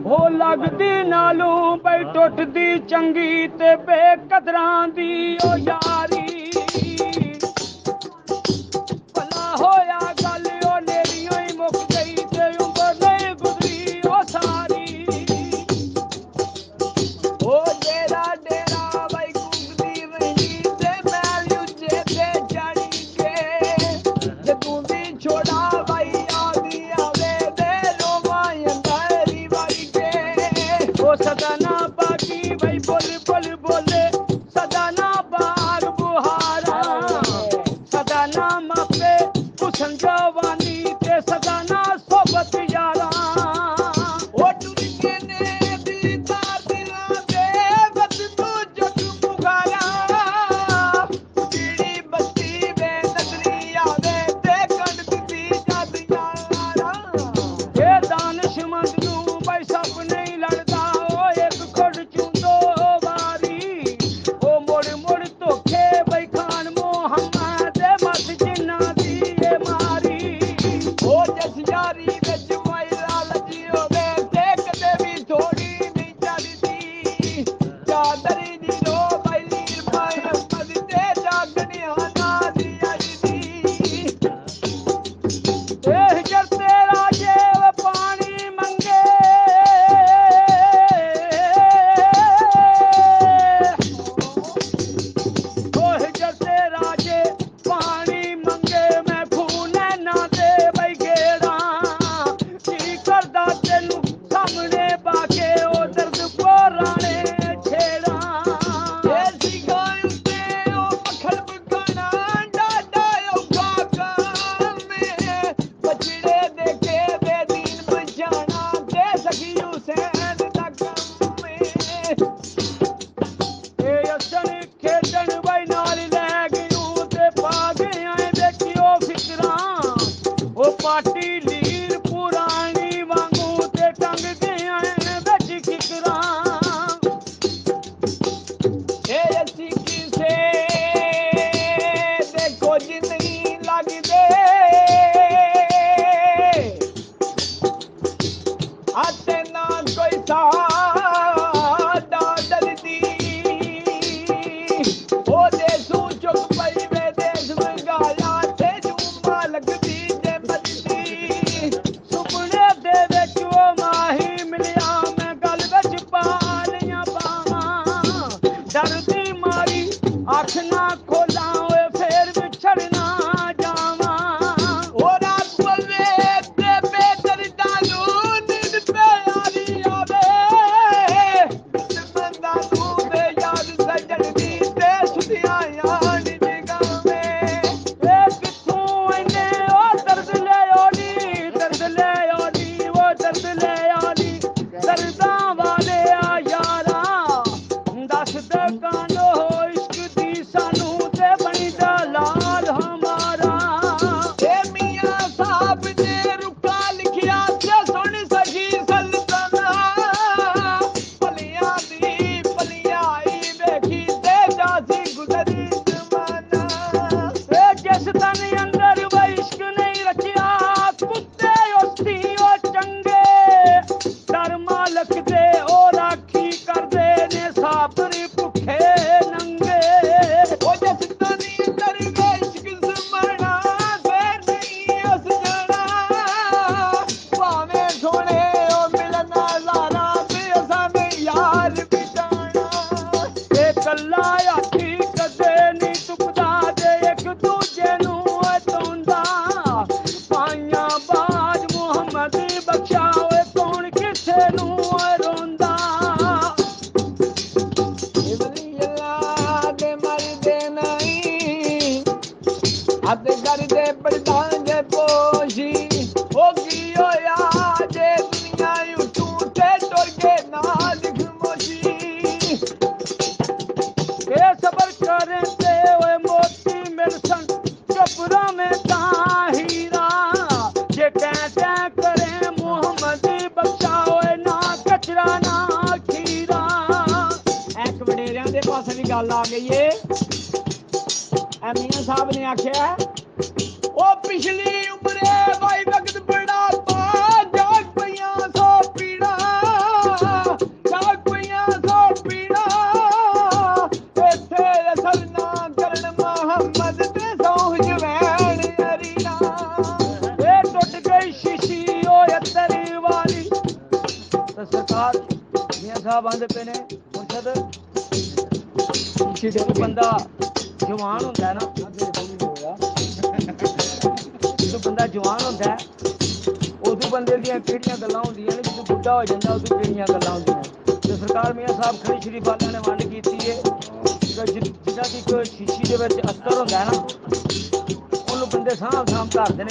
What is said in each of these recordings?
हो लगदी नालों बई टुटदी चंगी ते बेकदरां दी ओ यारी भला होया गल ओ नेरियों ही मुक गई ते उम्र नहीं गुजरी ओ सारी ओ डेरा डेरा बई कुंदी रही ते मैल उजे ते जानी के जदों दी छोड़ा बई आदी आवे दे रोवां अंधारी वाली के ओ सदाना बाकी बई बोल बोल बोले सदाना बाग बुहारा सदाना मापे हुसन जवानी ते सदाना सोबत यारा ओ टुरके ने दीदा दिला दे बत तू जग मुगारा जीड़ी बत्ती बे नगरी आवे ते कंड दी जद यारा ए दानिशमंद नू बई सप नहीं लड़दा ओ एक खुड चूंदो वारी ओ मुड़ मुड़ धोखे बई खान मोहम्मद मत जिन्ना दी ए मारी ओ जस यारी विच मायरा लजी होवे ते कदे भी थोड़ी नहीं चलदी चादरी दी रो बई लीर पाए मद ते जागनी हाना दी अजदी ए हिजर तेरा जे पानी मंगे ओ हिजर तेरा जे पानी मंगे मैं खून ना दे बई गेड़ा की करदा तेनू सामने बाके ओ दर्द पुराने छेड़ा ए सिगां ते ओ मखल बगाना डाडा औखा काम में बछड़े देखे बेदीन बजाना ते सखी हुसैन दा कम में ए असन खेडन बई नाल लै गयूं ते पा गया देखियो फिकरां ओ पाटी लीर पुरानी वांगू ते टंग गया विच किकरां ए असी किसे ते कुछ नहीं लगदे आते ना कोई साडा डरदी ओ देसू चुक पई वे देस मंगाया ते झूमा लगदी जे मजदी सुपने दे विच ओ माही मिलिया मैं गल विच पा लियां बावां डरदी मारी अख ना खोलां ओए फेर विछड़ना जावां ओ रात पवे ते बेदर्दा नू नींद पे यारी आवे बंदा नू ते याद सजण दी ते सुधियां याद निगावे ए किथों इने ओ दर्द ले ओनी ओ दर्द ले ओनी दर्दां वाले आ यारा दस दे कानो इश्क दी सानू ते बनी दा लाल हमारा ए मियां साहब ने रुका लिखिया ते सुन सही सल्तना पलियां दी पलियाई देखी ते जासी गुजरी जमाना ए जिस तन अंदर वे इश्क नहीं रचिया कुत्ते उसदी ओ चंगे डर मालक दे ओ राखी करदे ने साबरी भुखे नंगे ओ जिस तन अंदर वे इश्क समरना ते नहीं उस जाना भावें सोने ओ मिलना लारा ते असां ने यार बिटाना ए कल्ला आखी कदे नहीं टुकदा ते एक दूजे नू तोंदा पाइयां बाज मुहम्मद बख्शा ओए कौन किथे नू रोंदा ए वली अल्लाह दे मरदे नहीं अत करदे पड़दांगे पोशी हो गई होया जे दुनिया यूं ते टुर के नाल खमोशी के सबर करें ते ओए मोती मिलसन चुपरा में ता हीरा जे कहते करें मुहम्मद बख्शा ओए ना कचरा ना खीरा एक वडेरियां दे पासे भी गल आ गई है मियां साहब ने आख्या ओ पिछली उम्रे भाई वक्त बड़ा पा साहब आंदे पे ने मुर्शद जो बंदा जवान होंदा है ना जो बंदा जवान होंदा है उदू बंदे दियां केड़ियां गल्लां होंदियां ने जो बुढ़ा हो जांदा उदू केड़ियां गल्लां होंदियां ते सरकार मियां साहब खड़ी शरीफ वालियां ने वंड कीती है जिन्हां दी कोई शीशी दे विच अस्तर होंदा है ना ਉਹਨੂੰ ਬੰਦੇ ਸਾਂਭ ਕਰਦੇ ਨੇ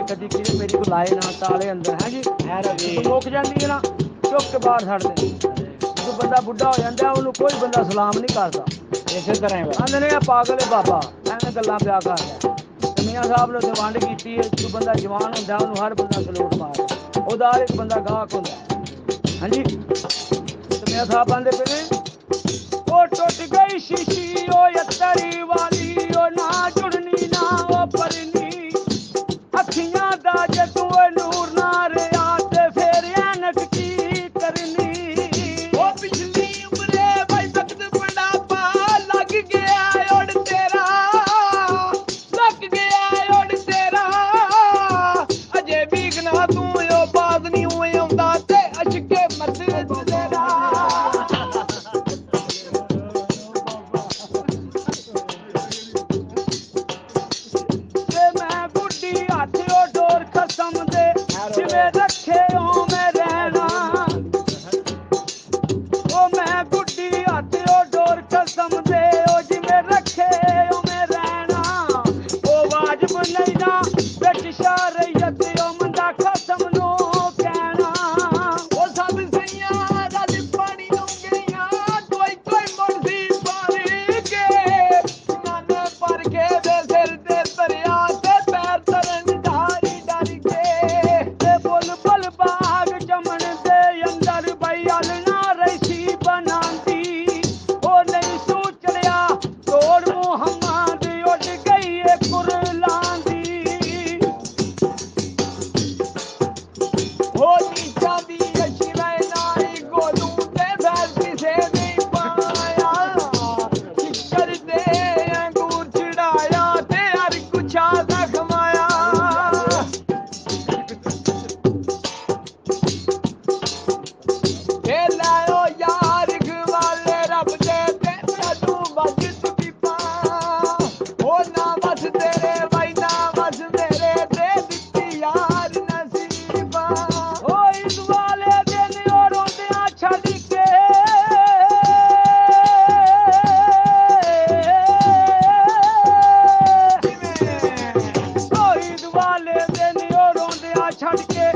ਕਦੀ ਕਿਰੇ ਮੇਰੀ ਕੋ ਲਾਏ ਨਾ ਤਾਲੇ ਅੰਦਰ ਹੈ ਜੀ ਮੁੱਕ ਜਾਂਦੀ ਹੈ ਨਾ ਚੁੱਕ ਕੇ ਬਾਹਰ ਛੱਡਦੇ ਜਦੋਂ ਬੰਦਾ ਬੁੱਢਾ ਹੋ ਜਾਂਦਾ ਉਹਨੂੰ ਕੋਈ ਬੰਦਾ ਸਲਾਮ ਨਹੀਂ ਕਰਦਾ ਇਸੇ ਤਰ੍ਹਾਂ ਆਂਦੇ ਨੇ ਆ ਪਾਗਲ ਹੈ ਬਾਬਾ ਐਵੇਂ ਗੱਲਾਂ ਪਿਆ ਕਰਦਾ ਤੇ ਮੀਆਂ ਸਾਹਿਬ ਨੇ ਵੰਡ ਕੀਤੀ ਹੈ ਜਦੋਂ ਬੰਦਾ ਜਵਾਨ ਹੁੰਦਾ ਉਹਨੂੰ ਹਰ ਬੰਦਾ ਸਲੂਟ ਮਾਰਦਾ ਉਹਦਾ ਹਰ ਇੱਕ ਬੰਦਾ ਗਾਹਕ ਹੁੰਦਾ ਹਾਂਜੀ ਤੇ ਮੀਆਂ ਸਾਹਿਬ ਆਂਦੇ ਪਏ ਨੇ ਉਹ ਟੁੱਟ ਗਈ ਸ਼ੀਸ਼ੀ ਉਹ ਯੱਤਰੀ ਵਾਲੀ ਉਹ ਨਾ ਜੁੜਨੀ ਨਾ ਉਹ ਪਰਨੀ ਅੱਖੀਆਂ ਦਾ ਜੇ ਤੂੰ ਨੂਰ ਨਾ ਰਿਆ ਤੇ ਫੇਰ ਐਨਕ ਕੀ ਕਰਨੀ ਉਹ ਪਿਛਲੀ ਉਮਰੇ ਬਈ ਵਕਤ ਬੁਢਾਪਾ ਲੱਗ ਗਿਆ ਓੜ ਤੇਰਾ ਅਜੇ ਵੀਗਨਾ ਤੂੰ ਉਹ ਬਾਜ਼ ਨਹੀਂ ਹੋਏ ਆਉਂਦਾ ਤੇ ਅਸ਼ਕੇ ਮਰਦ ਤੇਰਾ ਜਿਵੇਂ ਰੱਖੇ ਓਵੇਂ ਰਹਿਣਾ ਉਹ ਮੈਂ ਗੁੱਡੀ ਹੱਥ ਉਹ ਡੋਰ ਕਸਮ ਦੇ ਉਹ ਜਿਵੇਂ ਰੱਖੇ ਓਵੇਂ ਰਹਿਣਾ ਉਹ ਵਾਜਬ ਨਹੀਂ ਨਾ ਵਿੱਚ ਸ਼ਰੀਅਤ ਉਹ ਮੰਦਾ ਕਸਮ ਨੂੰ ਕਹਿਣਾ ਉਹ ਸਭ ਸਈਆਂ ਦਾ ਪਾਣੀ ਲੰਗੀਆਂ ਕੋਈ ਮੁਰਦੀ ਪਾਣੀ ਕੇ ਨਾਨੇ ਪਰ ਕੇ ਦੇ ਸਿਰ ਤੇ ਦਰਿਆ ਤੇ ਪੈਰ ਤਰਨ ਢਾਰੀ ਡਰ ਕੇ ਬਾਗ ਚਮਣ ਦੇ ਅੰਦਰ ਬਈਲ ਨਾ ਰੈਸੀ ਬਣਾਉਂਦੀ ਉਹ ਨਹੀਂ ਸੋਚੜਿਆ ਤੋੜ ਮੁਹੰਮਦ ਉੱਡ ਗਈ ਏ ਕੁਰਲਾਂ ਦੀ ਉਹ ਨਹੀਂ ਚਾਹਦੀ ਅਸ਼ੀ ਨਾਈ ਗੋਲੂ ਤੇ ਫੈਲ ਕਿਸੇ ਨਹੀਂ ਪਾਇਆ ਸ਼ਿਕਰ ਦੇ ਅੰਗੂਰ ਚੜਾਇਆ ਤੇ ਹਰ ਕੁਛਾ ਜ਼ਖਮਾਇਆ ਛੱਡ ਕੇ